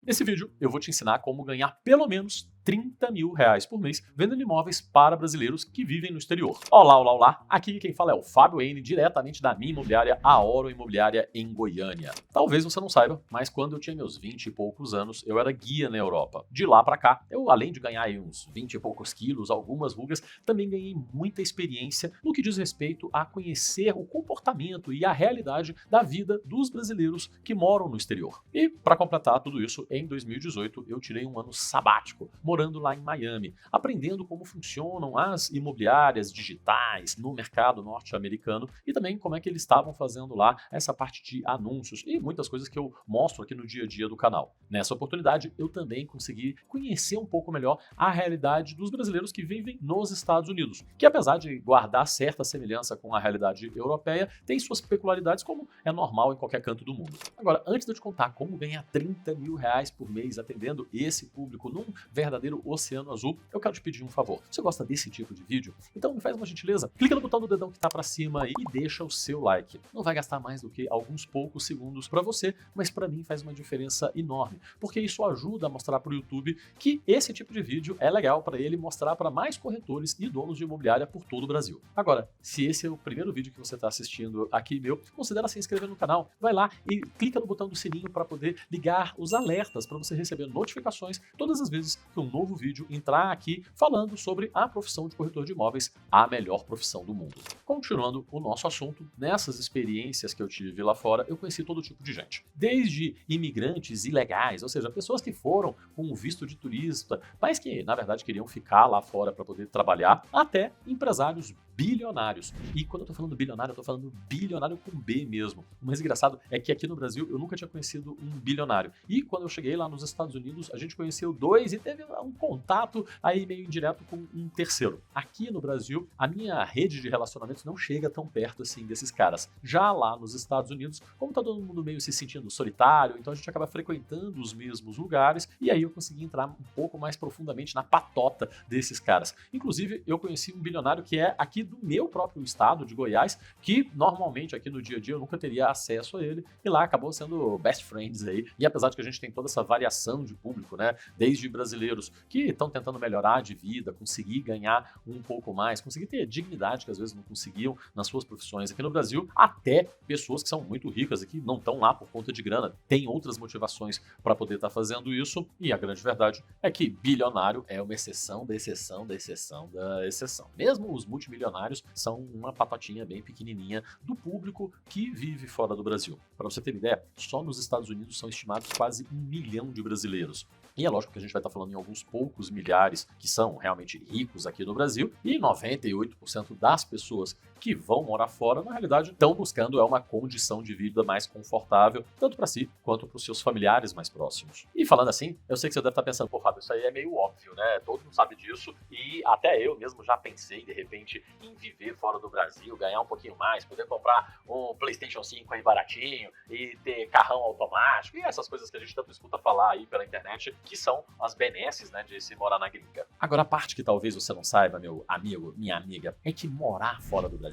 Nesse vídeo, eu vou te ensinar como ganhar pelo menos R$ 30.000 por mês vendendo imóveis para brasileiros que vivem no exterior. Olá, olá, olá! Aqui quem fala é o Fábio N, diretamente da minha imobiliária, a Oro Imobiliária em Goiânia. Talvez você não saiba, mas quando eu tinha meus 20 e poucos anos, eu era guia na Europa. De lá para cá, eu além de ganhar aí uns 20 e poucos quilos, algumas rugas, também ganhei muita experiência no que diz respeito a conhecer o comportamento e a realidade da vida dos brasileiros que moram no exterior. E para completar tudo isso, em 2018 eu tirei um ano sabático, morando lá em Miami, aprendendo como funcionam as imobiliárias digitais no mercado norte-americano e também como é que eles estavam fazendo lá essa parte de anúncios e muitas coisas que eu mostro aqui no dia a dia do canal. Nessa oportunidade, eu também consegui conhecer um pouco melhor a realidade dos brasileiros que vivem nos Estados Unidos, que apesar de guardar certa semelhança com a realidade europeia, tem suas peculiaridades como é normal em qualquer canto do mundo. Agora, antes de eu te contar como ganhar R$ 30.000 por mês atendendo esse público num verdadeiro oceano azul, eu quero te pedir um favor. Você gosta desse tipo de vídeo? Então me faz uma gentileza, clica no botão do dedão que tá pra cima aí e deixa o seu like. Não vai gastar mais do que alguns poucos segundos pra você, mas pra mim faz uma diferença enorme, porque isso ajuda a mostrar pro YouTube que esse tipo de vídeo é legal pra ele mostrar pra mais corretores e donos de imobiliária por todo o Brasil. Agora, se esse é o primeiro vídeo que você tá assistindo aqui meu, considera se inscrever no canal, vai lá e clica no botão do sininho para poder ligar os alertas para você receber notificações todas as vezes que um novo vídeo entrar aqui falando sobre a profissão de corretor de imóveis, a melhor profissão do mundo. Continuando o nosso assunto, nessas experiências que eu tive lá fora, eu conheci todo tipo de gente. Desde imigrantes ilegais, ou seja, pessoas que foram com um visto de turista, mas que na verdade queriam ficar lá fora para poder trabalhar, até empresários bilionários. E quando eu tô falando bilionário, eu tô falando bilionário com B mesmo. O mais engraçado é que aqui no Brasil eu nunca tinha conhecido um bilionário. E quando eu cheguei lá nos Estados Unidos, a gente conheceu dois e teve um contato aí meio indireto com um terceiro. Aqui no Brasil, a minha rede de relacionamentos não chega tão perto assim desses caras. Já lá nos Estados Unidos, como tá todo mundo meio se sentindo solitário, então a gente acaba frequentando os mesmos lugares e aí eu consegui entrar um pouco mais profundamente na patota desses caras. Inclusive, eu conheci um bilionário que é aqui do meu próprio estado, de Goiás, que normalmente aqui no dia a dia eu nunca teria acesso a ele, e lá acabou sendo best friends aí. E apesar de que a gente tem toda essa variação de público, né, desde brasileiros que estão tentando melhorar de vida, conseguir ganhar um pouco mais, conseguir ter dignidade que às vezes não conseguiam nas suas profissões aqui no Brasil, até pessoas que são muito ricas e que não estão lá por conta de grana, tem outras motivações para poder estar fazendo isso, e a grande verdade é que bilionário é uma exceção da exceção da exceção da exceção. Mesmo os multimilionários são uma patotinha bem pequenininha do público que vive fora do Brasil. Para você ter uma ideia, só nos Estados Unidos são estimados quase 1 milhão de brasileiros. E é lógico que a gente vai estar falando em alguns poucos milhares que são realmente ricos aqui no Brasil, e 98% das pessoas que vão morar fora, na realidade, estão buscando uma condição de vida mais confortável, tanto para si quanto para os seus familiares mais próximos. E falando assim, eu sei que você deve estar pensando, pô, Fábio, isso aí é meio óbvio, né? Todo mundo sabe disso, e até eu mesmo já pensei, de repente, em viver fora do Brasil, ganhar um pouquinho mais, poder comprar um PlayStation 5 aí baratinho, e ter carrão automático, e essas coisas que a gente tanto escuta falar aí pela internet, que são as benesses, né, de se morar na gringa. Agora, a parte que talvez você não saiba, meu amigo, minha amiga, é que morar fora do Brasil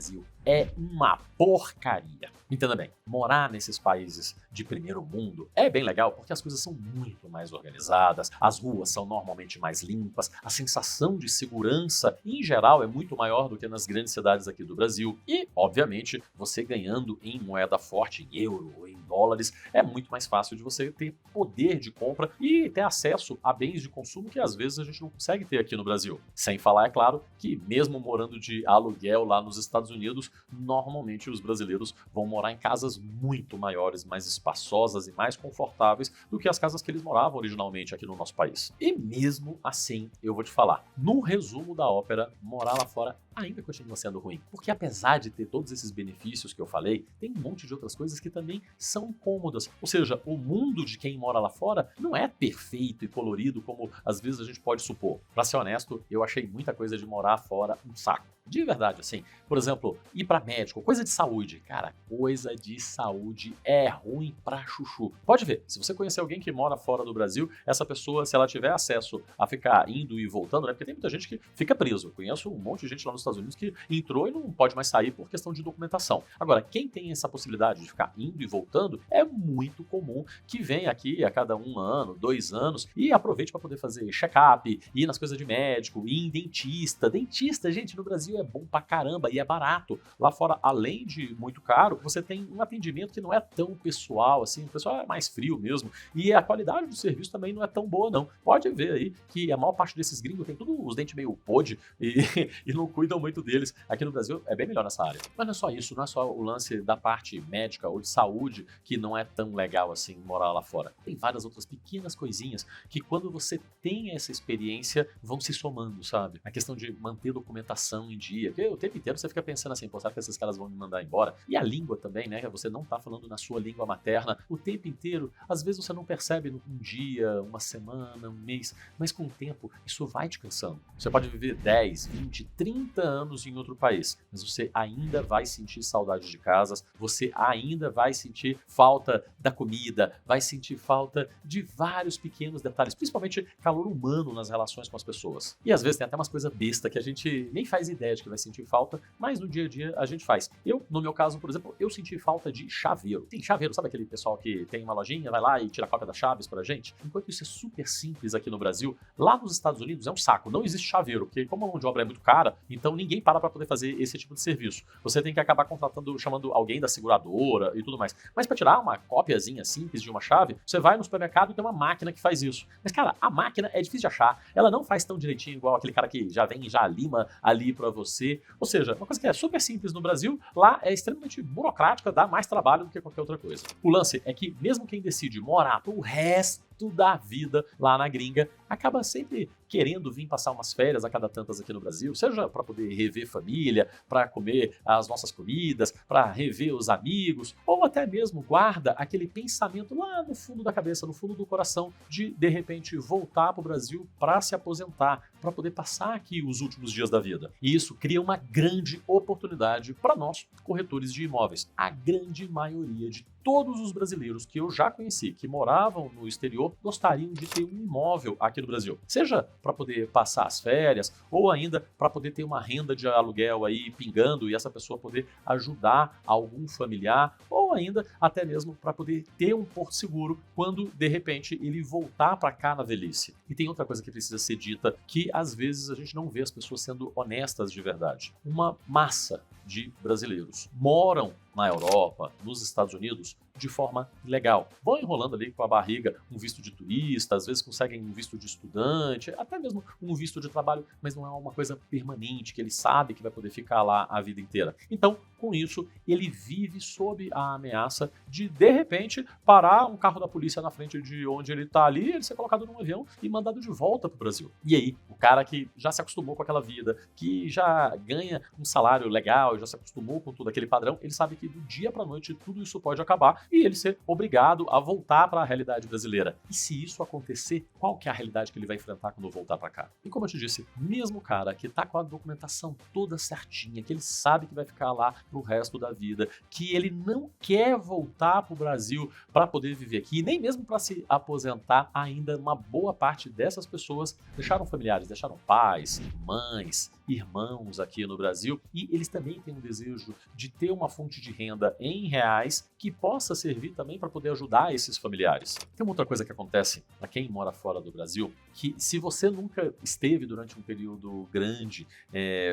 é uma porcaria. Entenda bem, morar nesses países de primeiro mundo é bem legal porque as coisas são muito mais organizadas, as ruas são normalmente mais limpas, a sensação de segurança, em geral, é muito maior do que nas grandes cidades aqui do Brasil. E, obviamente, você ganhando em moeda forte, em euro ou em dólares, é muito mais fácil de você ter poder de compra e ter acesso a bens de consumo que às vezes a gente não consegue ter aqui no Brasil. Sem falar, é claro, que mesmo morando de aluguel lá nos Estados Unidos, normalmente os brasileiros vão morar em casas muito maiores, mais espaçosas e mais confortáveis do que as casas que eles moravam originalmente aqui no nosso país. E mesmo assim, eu vou te falar, no resumo da ópera, morar lá fora ainda continua sendo ruim. Porque apesar de ter todos esses benefícios que eu falei, tem um monte de outras coisas que também são cômodas. Ou seja, o mundo de quem mora lá fora não é perfeito e colorido como às vezes a gente pode supor. Pra ser honesto, eu achei muita coisa de morar fora um saco. De verdade, assim. Por exemplo, ir pra médico, coisa de saúde. Cara, coisa de saúde é ruim pra chuchu. Pode ver, se você conhecer alguém que mora fora do Brasil, essa pessoa, se ela tiver acesso a ficar indo e voltando, né? Porque tem muita gente que fica preso. Eu conheço um monte de gente lá nos Estados Unidos que entrou e não pode mais sair por questão de documentação. Agora, quem tem essa possibilidade de ficar indo e voltando, é muito comum que venha aqui a cada 1 ano, 2 anos e aproveite para poder fazer check-up, ir nas coisas de médico, ir em dentista. Dentista, gente, no Brasil é bom pra caramba e é barato. Lá fora, além de muito caro, você tem um atendimento que não é tão pessoal assim, o pessoal é mais frio mesmo, e a qualidade do serviço também não é tão boa não. Pode ver aí que a maior parte desses gringos tem tudo os dentes meio podre e não cuidam muito deles. Aqui no Brasil é bem melhor nessa área. Mas não é só isso, não é só o lance da parte médica ou de saúde que não é tão legal assim morar lá fora. Tem várias outras pequenas coisinhas que quando você tem essa experiência vão se somando, sabe? A questão de manter documentação em dia, porque o tempo inteiro você fica pensando assim, pô, será que esses caras vão me mandar embora? E a língua também, né? Você não tá falando na sua língua materna o tempo inteiro. Às vezes você não percebe um dia, uma semana, um mês, mas com o tempo isso vai te cansando. Você pode viver 10, 20, 30 anos em outro país, mas você ainda vai sentir saudade de casas, você ainda vai sentir falta da comida, vai sentir falta de vários pequenos detalhes, principalmente calor humano nas relações com as pessoas. E às vezes tem até umas coisas besta que a gente nem faz ideia de que vai sentir falta, mas no dia a dia a gente faz. Eu, no meu caso, por exemplo, eu senti falta de chaveiro. Tem chaveiro, sabe aquele pessoal que tem uma lojinha, vai lá e tira a cópia das chaves pra gente? Enquanto isso é super simples aqui no Brasil, lá nos Estados Unidos é um saco, não existe chaveiro, porque como a mão de obra é muito cara, então ninguém para poder fazer esse tipo de serviço. Você tem que acabar contratando, chamando alguém da seguradora e tudo mais. Mas para tirar uma cópiazinha simples de uma chave, você vai no supermercado e tem uma máquina que faz isso. Mas cara, a máquina é difícil de achar, ela não faz tão direitinho igual aquele cara que já vem e já lima ali para você. Ou seja, uma coisa que é super simples no Brasil, lá é extremamente burocrática, dá mais trabalho do que qualquer outra coisa. O lance é que mesmo quem decide morar pro resto da vida lá na gringa, acaba sempre querendo vir passar umas férias a cada tantas aqui no Brasil, seja para poder rever família, para comer as nossas comidas, para rever os amigos, ou até mesmo guarda aquele pensamento lá no fundo da cabeça, no fundo do coração, de repente voltar para o Brasil para se aposentar, para poder passar aqui os últimos dias da vida. E isso cria uma grande oportunidade para nós, corretores de imóveis. A grande maioria de todos os brasileiros que eu já conheci, que moravam no exterior, gostariam de ter um imóvel aqui no Brasil. Seja para poder passar as férias, ou ainda para poder ter uma renda de aluguel aí pingando e essa pessoa poder ajudar algum familiar, ou ainda até mesmo para poder ter um porto seguro quando, de repente, ele voltar para cá na velhice. E tem outra coisa que precisa ser dita, que às vezes a gente não vê as pessoas sendo honestas de verdade. Uma massa de brasileiros moram na Europa, nos Estados Unidos, de forma ilegal. Vão enrolando ali com a barriga um visto de turista, às vezes conseguem um visto de estudante, até mesmo um visto de trabalho, mas não é uma coisa permanente, que ele sabe que vai poder ficar lá a vida inteira. Então, com isso, ele vive sob a ameaça de repente, parar um carro da polícia na frente de onde ele está ali, ele ser colocado num avião e mandado de volta para o Brasil. E aí, o cara que já se acostumou com aquela vida, que já ganha um salário legal, já se acostumou com todo aquele padrão, ele sabe que do dia para a noite tudo isso pode acabar e ele ser obrigado a voltar para a realidade brasileira. E se isso acontecer, qual que é a realidade que ele vai enfrentar quando voltar para cá? E como eu te disse, mesmo o cara que tá com a documentação toda certinha, que ele sabe que vai ficar lá pro resto da vida, que ele não quer voltar pro Brasil para poder viver aqui, nem mesmo para se aposentar, ainda uma boa parte dessas pessoas deixaram familiares, deixaram pais, mães, irmãos aqui no Brasil, e eles também têm um desejo de ter uma fonte de renda em reais que possa servir também para poder ajudar esses familiares. Tem uma outra coisa que acontece para quem mora fora do Brasil, que se você nunca esteve durante um período grande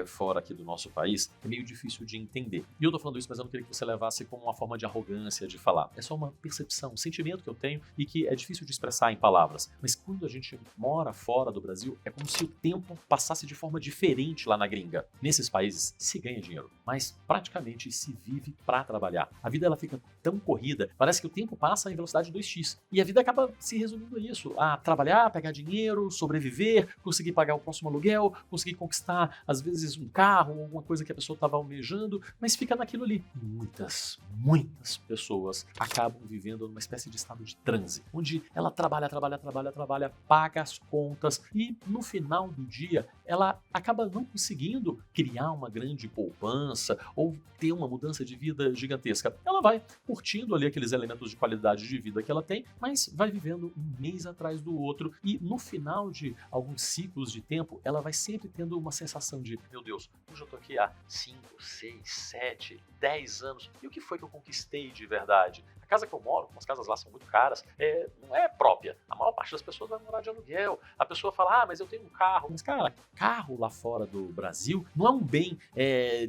fora aqui do nosso país, é meio difícil de entender. E eu tô falando isso, mas eu não queria que você levasse como uma forma de arrogância de falar. É só uma percepção, um sentimento que eu tenho e que é difícil de expressar em palavras. Mas quando a gente mora fora do Brasil, é como se o tempo passasse de forma diferente lá na gringa. Nesses países se ganha dinheiro. mas praticamente se vive para trabalhar. A vida ela fica tão corrida, parece que o tempo passa em velocidade 2x. E a vida acaba se resumindo a isso, a trabalhar, pegar dinheiro, sobreviver, conseguir pagar o próximo aluguel, conseguir conquistar, às vezes, um carro, alguma coisa que a pessoa estava almejando, mas fica naquilo ali. Muitas pessoas acabam vivendo numa espécie de estado de transe, onde ela trabalha, paga as contas e no final do dia ela acaba não conseguindo criar uma grande poupança ou ter uma mudança de vida gigantesca. Ela vai curtindo ali aqueles elementos de qualidade de vida que ela tem, mas vai vivendo um mês atrás do outro e no final de alguns ciclos de tempo, ela vai sempre tendo uma sensação de, meu Deus, hoje eu tô aqui há 5, 6, 7, 10 anos, e o que foi que eu conquistei de verdade? A casa que eu moro, como as casas lá são muito caras, não é própria. A maior parte das pessoas vai morar de aluguel. A pessoa fala, mas eu tenho um carro. Mas, cara, carro lá fora do Brasil não é um bem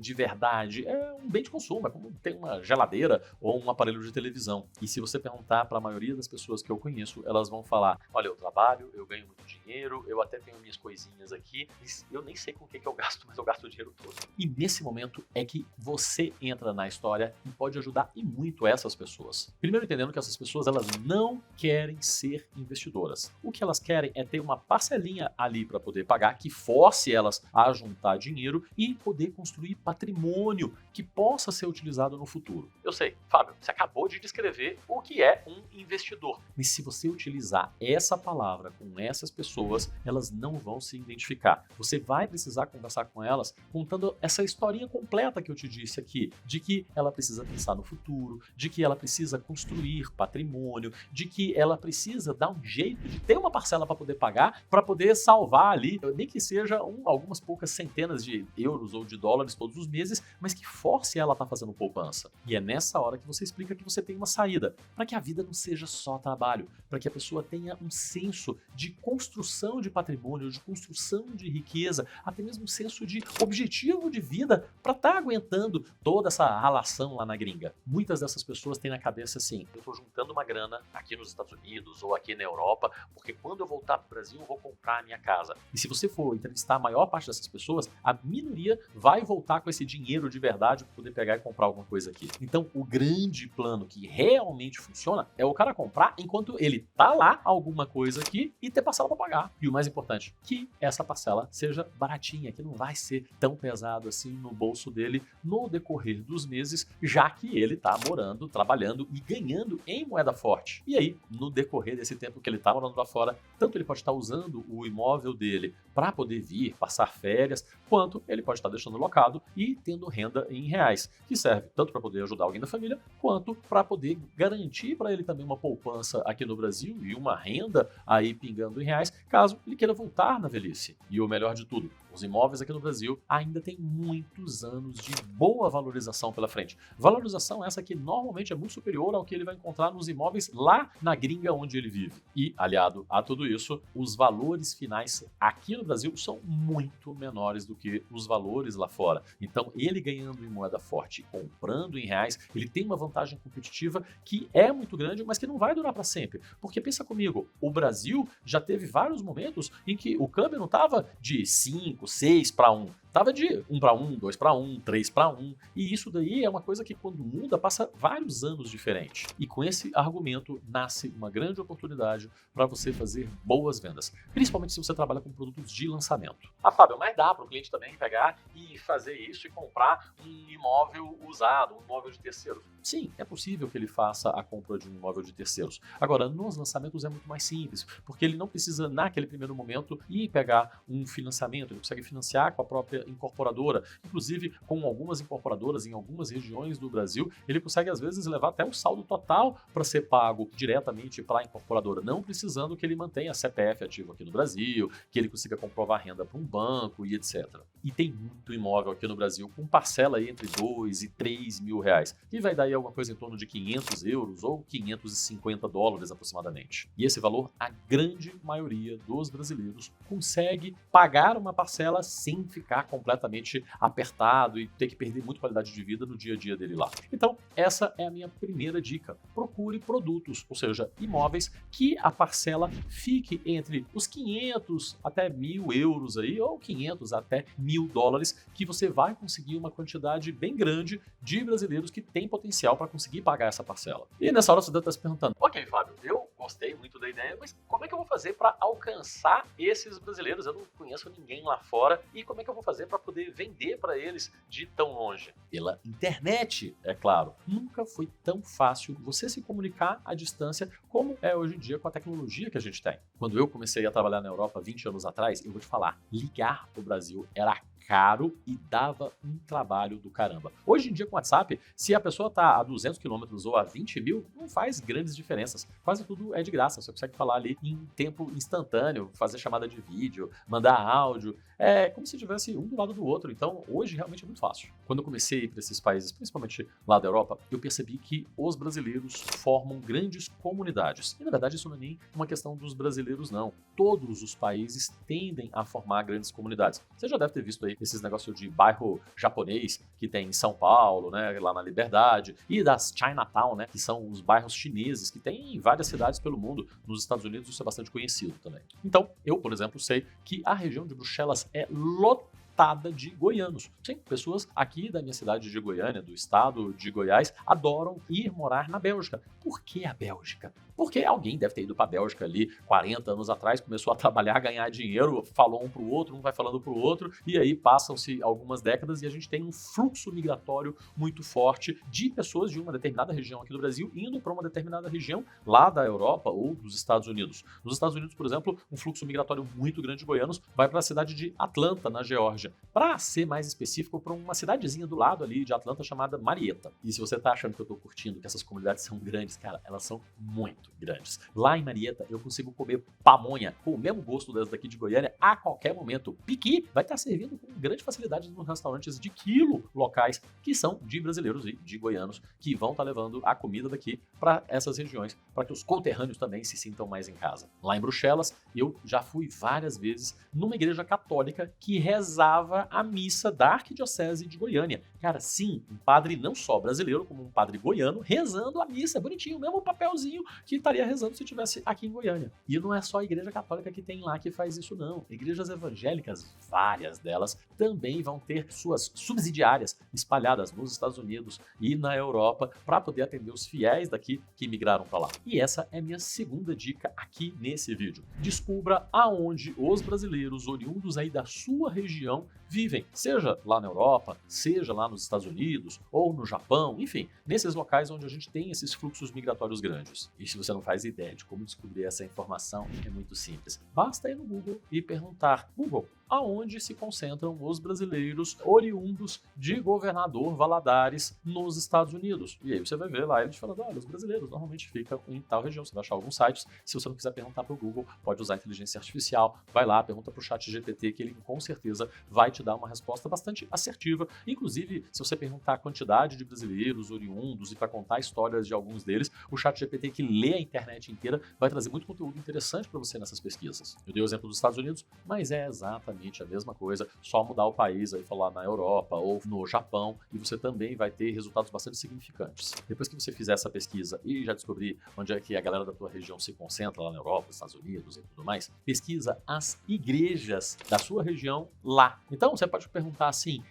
de verdade, é um bem de consumo, é como ter uma geladeira ou um aparelho de televisão. E se você perguntar para a maioria das pessoas que eu conheço, elas vão falar, olha, eu trabalho, eu ganho muito dinheiro, eu até tenho minhas coisinhas aqui, eu nem sei com o que eu gasto, mas eu gasto o dinheiro todo. E nesse momento é que você entra na história e pode ajudar e muito essas pessoas. Primeiro entendendo que essas pessoas elas não querem ser investidoras. O que elas querem é ter uma parcelinha ali para poder pagar, que force elas a juntar dinheiro e poder construir patrimônio que possa ser utilizado no futuro. Eu sei, Fábio, você acabou de descrever o que é um investidor. Mas se você utilizar essa palavra com essas pessoas, elas não vão se identificar. Você vai precisar conversar com elas contando essa historinha completa que eu te disse aqui, de que ela precisa pensar no futuro, de que ela precisa construir patrimônio, de que ela precisa dar um jeito de ter uma parcela para poder pagar, para poder salvar ali, nem que seja algumas poucas centenas de euros ou de dólares todos os meses, mas que force ela a estar fazendo poupança. E é nessa hora que você explica que você tem uma saída, para que a vida não seja só trabalho, para que a pessoa tenha um senso de construção de patrimônio, de construção de riqueza, até mesmo um senso de objetivo de vida para estar aguentando toda essa ralação lá na gringa. Muitas dessas pessoas têm na cabeça assim, eu estou juntando uma grana aqui nos Estados Unidos ou aqui na Europa, porque quando eu voltar para o Brasil eu vou comprar a minha casa. E se você for entrevistar a maior parte dessas pessoas, a minoria vai voltar com esse dinheiro de verdade para poder pegar e comprar alguma coisa aqui. Então, o grande plano que realmente funciona é o cara comprar enquanto ele tá lá alguma coisa aqui e ter parcela para pagar. E o mais importante, que essa parcela seja baratinha, que não vai ser tão pesado assim no bolso dele no decorrer dos meses, já que ele tá morando, trabalhando e ganhando em moeda forte. E aí, no decorrer desse tempo que ele tá morando lá fora, tanto ele pode estar usando o imóvel dele para poder vir, passar férias, quanto ele pode estar deixando locado e tendo renda em reais, que serve tanto para poder ajudar alguém da família, quanto para poder garantir para ele também uma poupança aqui no Brasil e uma renda aí pingando em reais, caso ele queira voltar na velhice. E o melhor de tudo, os imóveis aqui no Brasil ainda têm muitos anos de boa valorização pela frente. Valorização essa que normalmente é muito superior ao que ele vai encontrar nos imóveis lá na gringa onde ele vive. E, aliado a tudo isso, os valores finais aqui no Brasil são muito menores do que os valores lá fora. Então, ele ganhando em moeda forte, comprando em reais, ele tem uma vantagem competitiva que é muito grande, mas que não vai durar para sempre. Porque pensa comigo, o Brasil já teve vários momentos em que o câmbio não estava de 5, 6 para 1. Tava de 1 para 1, 2 para 1, 3 para 1. E isso daí é uma coisa que quando muda passa vários anos diferentes. E com esse argumento nasce uma grande oportunidade para você fazer boas vendas. Principalmente se você trabalha com produtos de lançamento. Ah, Fábio, mas dá para o cliente também pegar e fazer isso e comprar um imóvel usado, um imóvel de terceiros? Sim, é possível que ele faça a compra de um imóvel de terceiros. Agora, nos lançamentos é muito mais simples, porque ele não precisa, naquele primeiro momento, ir pegar um financiamento, ele consegue financiar com a própria incorporadora. Inclusive, com algumas incorporadoras em algumas regiões do Brasil, ele consegue, às vezes, levar até o saldo total para ser pago diretamente para a incorporadora, não precisando que ele mantenha CPF ativo aqui no Brasil, que ele consiga comprovar renda para um banco e etc. E tem muito imóvel aqui no Brasil com parcela aí entre 2 e 3 mil reais, que vai dar aí alguma coisa em torno de 500 euros ou 550 dólares aproximadamente. E esse valor, a grande maioria dos brasileiros consegue pagar uma parcela sem ficar completamente apertado e ter que perder muita qualidade de vida no dia a dia dele lá. Então, essa é a minha primeira dica. Procure produtos, ou seja, imóveis que a parcela fique entre os 500 até 1.000 euros aí, ou 500 até 1.000 dólares, que você vai conseguir uma quantidade bem grande de brasileiros que têm potencial para conseguir pagar essa parcela. E nessa hora você deve estar se perguntando, ok, Fábio, eu gostei muito da ideia, mas como é que eu vou fazer para alcançar esses brasileiros? Eu não conheço ninguém lá fora e como é que eu vou fazer para poder vender para eles de tão longe? Pela internet, é claro. Nunca foi tão fácil você se comunicar à distância como é hoje em dia com a tecnologia que a gente tem. Quando eu comecei a trabalhar na Europa 20 anos atrás, eu vou te falar, ligar para o Brasil era caro e dava um trabalho do caramba. Hoje em dia com o WhatsApp, se a pessoa está a 200 quilômetros ou a 20 mil, não faz grandes diferenças. Quase tudo é de graça, você consegue falar ali em tempo instantâneo, fazer chamada de vídeo, mandar áudio, é como se tivesse um do lado do outro. Então hoje realmente é muito fácil. Quando eu comecei a ir para esses países, principalmente lá da Europa, eu percebi que os brasileiros formam grandes comunidades. E na verdade isso não é nem uma questão dos brasileiros não. Todos os países tendem a formar grandes comunidades. Você já deve ter visto aí esses negócios de bairro japonês que tem em São Paulo, né, lá na Liberdade, e das Chinatown, né, que são os bairros chineses que tem em várias cidades pelo mundo. Nos Estados Unidos isso é bastante conhecido também. Então, eu, por exemplo, sei que a região de Bruxelas é lotada de goianos. Sim, pessoas aqui da minha cidade de Goiânia, do estado de Goiás, adoram ir morar na Bélgica. Por que a Bélgica? Porque alguém deve ter ido para a Bélgica ali 40 anos atrás, começou a trabalhar, ganhar dinheiro, falou um para o outro, um vai falando para o outro, e aí passam-se algumas décadas e a gente tem um fluxo migratório muito forte de pessoas de uma determinada região aqui do Brasil indo para uma determinada região lá da Europa ou dos Estados Unidos. Nos Estados Unidos, por exemplo, um fluxo migratório muito grande de goianos vai para a cidade de Atlanta, na Geórgia. Para ser mais específico, para uma cidadezinha do lado ali de Atlanta chamada Marietta. E se você tá achando que eu tô curtindo, que essas comunidades são grandes, cara, elas são muito grandes. Lá em Marietta, eu consigo comer pamonha com o mesmo gosto das daqui de Goiânia a qualquer momento. Piqui vai estar servindo com grande facilidade nos restaurantes de quilo locais que são de brasileiros e de goianos que vão estar levando a comida daqui para essas regiões, para que os conterrâneos também se sintam mais em casa. Lá em Bruxelas, eu já fui várias vezes numa igreja católica que rezava a missa da Arquidiocese de Goiânia. Cara, sim, um padre não só brasileiro, como um padre goiano, rezando a missa, bonitinho, o mesmo papelzinho que estaria rezando se estivesse aqui em Goiânia. E não é só a igreja católica que tem lá que faz isso não. Igrejas evangélicas, várias delas, também vão ter suas subsidiárias espalhadas nos Estados Unidos e na Europa para poder atender os fiéis daqui que migraram para lá. E essa é minha segunda dica aqui nesse vídeo. Descubra aonde os brasileiros oriundos aí da sua região vivem, seja lá na Europa, seja lá nos Estados Unidos ou no Japão, enfim, nesses locais onde a gente tem esses fluxos migratórios grandes. E se você não faz ideia de como descobrir essa informação, é muito simples. Basta ir no Google e perguntar: Google, aonde se concentram os brasileiros oriundos de Governador Valadares nos Estados Unidos? E aí você vai ver lá eles falando: olha, os brasileiros normalmente ficam em tal região. Você vai achar alguns sites. Se você não quiser perguntar para o Google, pode usar a inteligência artificial, vai lá, pergunta para o ChatGPT, que ele com certeza vai te dar uma resposta bastante assertiva. Inclusive, se você perguntar a quantidade de brasileiros oriundos e para contar histórias de alguns deles, o ChatGPT, que lê a internet inteira, vai trazer muito conteúdo interessante para você nessas pesquisas. Eu dei o exemplo dos Estados Unidos, mas é exatamente a mesma coisa, só mudar o país aí, falar na Europa ou no Japão, e você também vai ter resultados bastante significantes. Depois que você fizer essa pesquisa e já descobrir onde é que a galera da tua região se concentra lá na Europa, nos Estados Unidos e tudo mais, pesquisa as igrejas da sua região lá. Então você pode perguntar assim: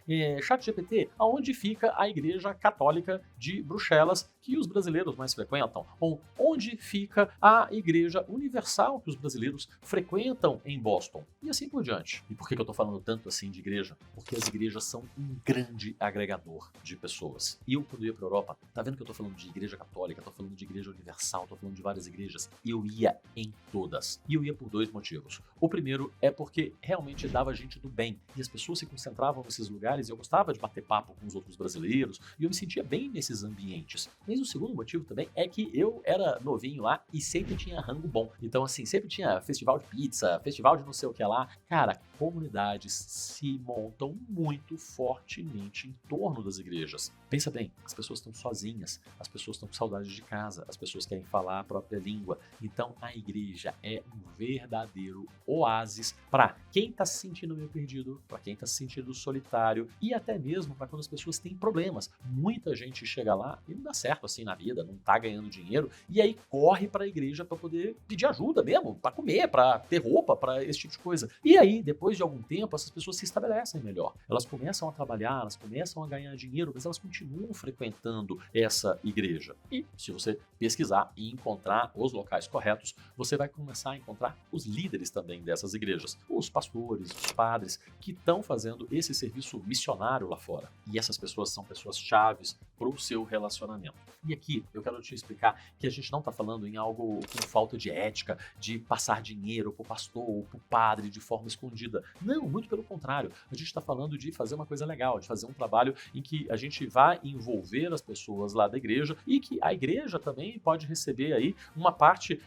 ChatGPT, aonde fica a igreja católica de Bruxelas que os brasileiros mais frequentam? Ou onde fica a igreja universal que os brasileiros frequentam em Boston? E assim por diante. E por que eu tô falando tanto assim de igreja? Porque as igrejas são um grande agregador de pessoas. E eu, quando ia pra Europa, tá vendo que eu tô falando de igreja católica, tô falando de igreja universal, tô falando de várias igrejas? Eu ia em todas. E eu ia por dois motivos. O primeiro é porque realmente dava gente do bem. E as pessoas se concentravam nesses lugares e eu gostava de bater papo com os outros brasileiros e eu me sentia bem nesses ambientes. Mas o segundo motivo também é que eu era novinho lá e sempre tinha rango bom. Então, assim, sempre tinha festival de pizza, festival de não sei o que lá. Cara, comunidades se montam muito fortemente em torno das igrejas. Pensa bem, as pessoas estão sozinhas, as pessoas estão com saudade de casa, as pessoas querem falar a própria língua. Então a igreja é um verdadeiro oásis para quem está se sentindo meio perdido, para quem está se sentindo solitário e até mesmo para quando as pessoas têm problemas. Muita gente chega lá e não dá certo assim na vida, não está ganhando dinheiro e aí corre para a igreja para poder pedir ajuda mesmo, para comer, para ter roupa, para esse tipo de coisa. E aí, depois de algum tempo, essas pessoas se estabelecem melhor. Elas começam a trabalhar, elas começam a ganhar dinheiro, mas elas continuam frequentando essa igreja. E se você pesquisar e encontrar os locais corretos, você vai começar a encontrar os líderes também dessas igrejas, os pastores, os padres que estão fazendo esse serviço missionário lá fora. E essas pessoas são pessoas chaves para o seu relacionamento. E aqui eu quero te explicar que a gente não está falando em algo com falta de ética, de passar dinheiro para o pastor ou para o padre de forma escondida. Não, muito pelo contrário. A gente está falando de fazer uma coisa legal, de fazer um trabalho em que a gente vai envolver as pessoas lá da igreja e que a igreja também pode receber aí uma parte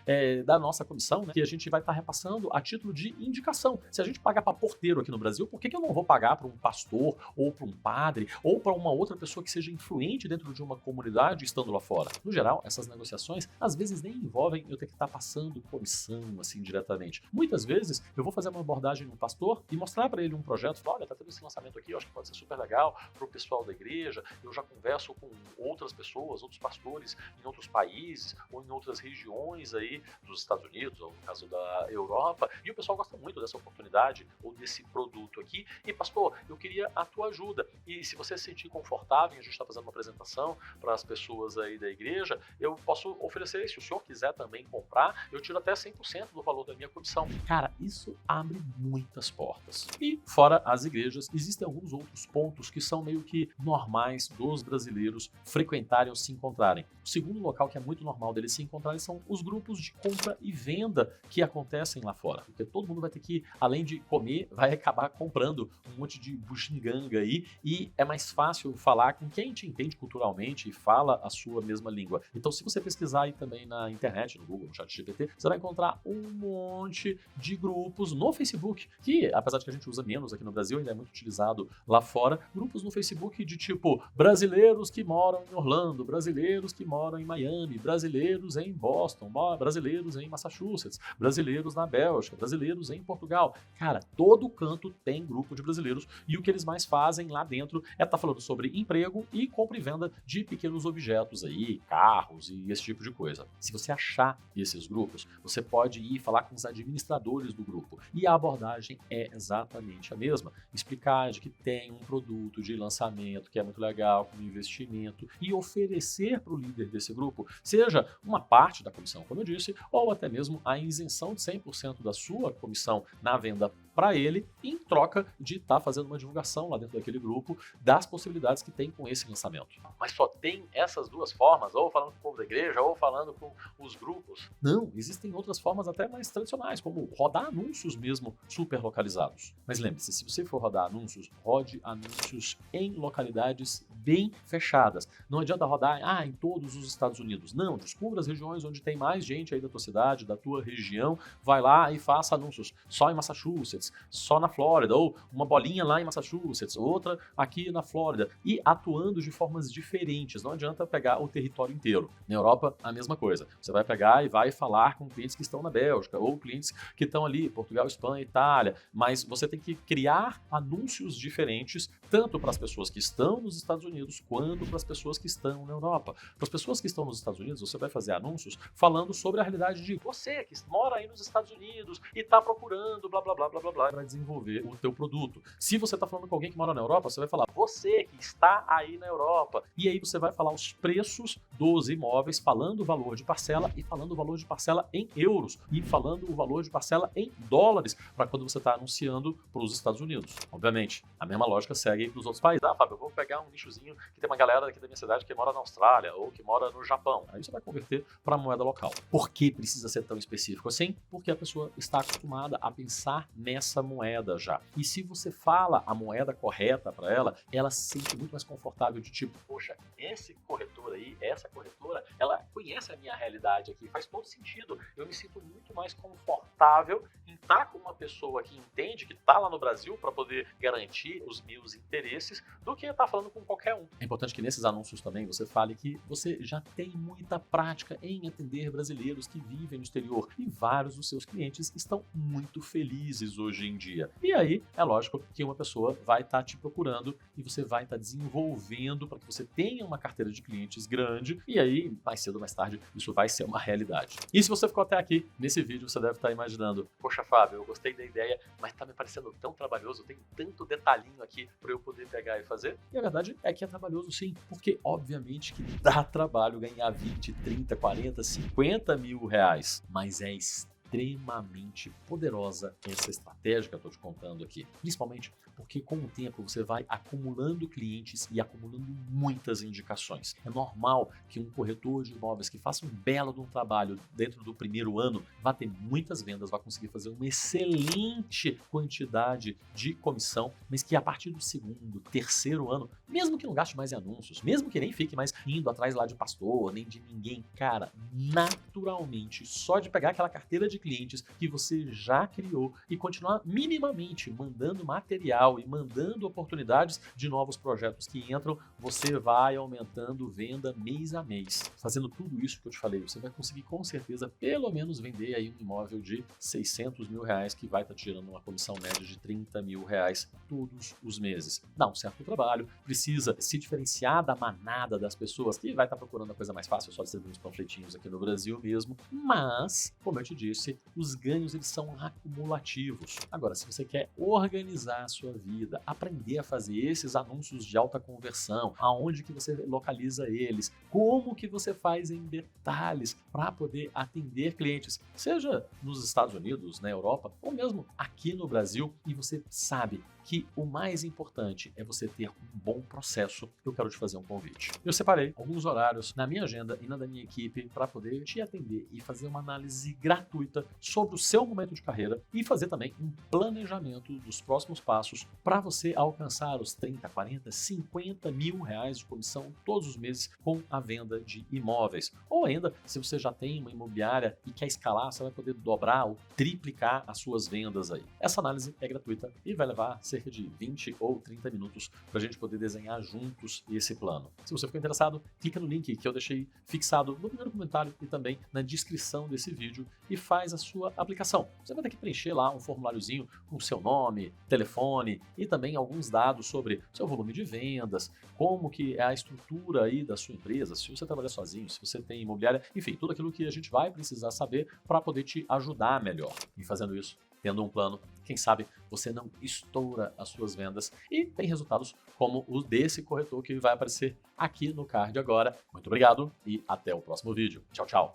da nossa comissão, né, que a gente vai estar repassando a título de indicação. Se a gente pagar para porteiro aqui no Brasil, por que eu não vou pagar para um pastor ou para um padre ou para uma outra pessoa que seja influente dentro de uma comunidade estando lá fora? No geral, essas negociações às vezes nem envolvem eu ter que estar passando comissão assim diretamente. Muitas vezes eu vou fazer uma abordagem no pastor e mostrar para ele um projeto, falar, olha, tá tendo esse lançamento aqui, eu acho que pode ser super legal para o pessoal da igreja, eu já converso com outras pessoas, outros pastores em outros países ou em outras regiões aí dos Estados Unidos, ou no caso da Europa, e o pessoal gosta muito dessa oportunidade ou desse produto aqui, e pastor, eu queria a tua ajuda, e se você se sentir confortável, a gente está fazendo uma apresentação para as pessoas aí da igreja, eu posso oferecer, se o senhor quiser também comprar, eu tiro até 100% do valor da minha comissão. Cara, isso abre muitas portas. E fora as igrejas, existem alguns outros pontos que são meio que normais dos brasileiros frequentarem ou se encontrarem. O segundo local que é muito normal deles se encontrarem são os grupos de compra e venda que acontecem lá fora. Porque todo mundo vai ter que, além de comer, vai acabar comprando um monte de bugiganga aí e é mais fácil falar com quem te entende culturalmente e fala a sua mesma língua. Então, se você pesquisar aí também na internet, no Google, no ChatGPT, você vai encontrar um monte de grupos no Facebook, que apesar de que a gente usa menos aqui no Brasil, ainda é muito utilizado lá fora, grupos no Facebook de tipo brasileiros que moram em Orlando, brasileiros que moram em Miami, brasileiros em Boston, brasileiros em Massachusetts, brasileiros na Bélgica, brasileiros em Portugal. Cara, todo canto tem grupo de brasileiros e o que eles mais fazem lá dentro é estar falando sobre emprego e compra e venda de pequenos objetos aí, carros e esse tipo de coisa. Se você achar esses grupos, você pode ir falar com os administradores do grupo e a abordagem é exatamente a mesma. Explicar de que tem um produto de lançamento que é muito legal, com investimento e oferecer para o líder desse grupo, seja uma parte da comissão, como eu disse, ou até mesmo a isenção de 100% da sua comissão na venda para ele, em troca de estar fazendo uma divulgação lá dentro daquele grupo das possibilidades que tem com esse lançamento. Mas só tem essas duas formas, ou falando com o povo da igreja, ou falando com os grupos? Não, existem outras formas até mais tradicionais, como rodar anúncios mesmo super localizados. Mas lembre-se, se você for rodar anúncios, rode anúncios em localidades bem fechadas. Não adianta rodar em todos os Estados Unidos. Não, descubra as regiões onde tem mais gente aí da tua cidade, da tua região, vai lá e faça anúncios só em Massachusetts, só na Flórida, ou uma bolinha lá em Massachusetts, outra aqui na Flórida, e atuando de formas diferentes. Não adianta pegar o território inteiro. Na Europa, a mesma coisa. Você vai pegar e vai falar com clientes que estão na Bélgica, ou clientes que estão ali, Portugal, Espanha, Itália, mas você tem que criar anúncios diferentes, tanto para as pessoas que estão nos Estados Unidos, quanto para as pessoas que estão na Europa. Para as pessoas que estão nos Estados Unidos, você vai fazer anúncios falando sobre a realidade de você que mora aí nos Estados Unidos e está procurando blá, blá, blá, blá, blá, blá, para desenvolver o teu produto. Se você está falando com alguém que mora na Europa, você vai falar você que está aí na Europa. E aí você vai falar os preços dos imóveis, falando o valor de parcela e falando o valor de parcela em euros e falando o valor de parcela em dólares para quando você está anunciando para os Estados Unidos. Obviamente, a mesma lógica segue para os outros países. Fábio, eu vou pegar um nichozinho que tem uma galera aqui da minha cidade que mora na Austrália ou que mora no Japão. Aí você vai converter para a moeda local. Por que precisa ser tão específico assim? Porque a pessoa está acostumada a pensar nessa moeda já. E se você fala a moeda correta para ela, ela se sente muito mais confortável de tipo, poxa, esse corretor aí, essa corretora, ela conhece a minha realidade aqui, faz todo sentido. Eu me sinto muito mais confortável em tá com uma pessoa que entende, que tá lá no Brasil para poder garantir os meus interesses, do que estar falando com qualquer um. É importante que nesses anúncios também você fale que você já tem muita prática em atender brasileiros que vivem no exterior e vários dos seus clientes estão muito felizes hoje em dia. E aí, é lógico que uma pessoa vai estar te procurando e você vai estar desenvolvendo para que você tenha uma carteira de clientes grande e aí, mais cedo ou mais tarde, isso vai ser uma realidade. E se você ficou até aqui nesse vídeo, você deve estar imaginando: poxa, Fábio, eu gostei da ideia, mas tá me parecendo tão trabalhoso, tem tanto detalhinho aqui para eu poder pegar e fazer. E a verdade é que é trabalhoso sim, porque obviamente que dá trabalho ganhar 20, 30, 40, 50 mil reais, mas é extremamente poderosa essa estratégia que eu estou te contando aqui, principalmente porque com o tempo você vai acumulando clientes e acumulando muitas indicações. É normal que um corretor de imóveis que faça um belo de um trabalho dentro do primeiro ano vá ter muitas vendas, vai conseguir fazer uma excelente quantidade de comissão, mas que a partir do segundo, terceiro ano, mesmo que não gaste mais em anúncios, mesmo que nem fique mais indo atrás lá de pastor, nem de ninguém, cara, naturalmente, só de pegar aquela carteira de clientes que você já criou e continuar minimamente mandando material e mandando oportunidades de novos projetos que entram, você vai aumentando venda mês a mês. Fazendo tudo isso que eu te falei, você vai conseguir com certeza pelo menos vender aí um imóvel de 600 mil reais que vai estar te gerando uma comissão média de 30 mil reais todos os meses. Dá um certo trabalho, precisa se diferenciar da manada das pessoas que vai estar procurando a coisa mais fácil, só distribuir uns panfletinhos aqui no Brasil mesmo, mas, como eu te disse, os ganhos eles são acumulativos. Agora, se você quer organizar a sua vida, aprender a fazer esses anúncios de alta conversão, aonde que você localiza eles, como que você faz em detalhes para poder atender clientes, seja nos Estados Unidos, na Europa ou mesmo aqui no Brasil, e você sabe que o mais importante é você ter um bom processo, eu quero te fazer um convite. Eu separei alguns horários na minha agenda e na da minha equipe para poder te atender e fazer uma análise gratuita sobre o seu momento de carreira e fazer também um planejamento dos próximos passos para você alcançar os 30, 40, 50 mil reais de comissão todos os meses com a venda de imóveis. Ou ainda, se você já tem uma imobiliária e quer escalar, você vai poder dobrar ou triplicar as suas vendas aí. Essa análise é gratuita e vai levar cerca de 20 ou 30 minutos para a gente poder desenhar juntos esse plano. Se você ficou interessado, clica no link que eu deixei fixado no primeiro comentário e também na descrição desse vídeo e faz a sua aplicação. Você vai ter que preencher lá um formuláriozinho com o seu nome, telefone e também alguns dados sobre seu volume de vendas, como que é a estrutura aí da sua empresa, se você trabalha sozinho, se você tem imobiliária, enfim, tudo aquilo que a gente vai precisar saber para poder te ajudar melhor. E fazendo isso, tendo um plano, quem sabe você não estoura as suas vendas e tem resultados como o desse corretor que vai aparecer aqui no card agora. Muito obrigado e até o próximo vídeo. Tchau, tchau!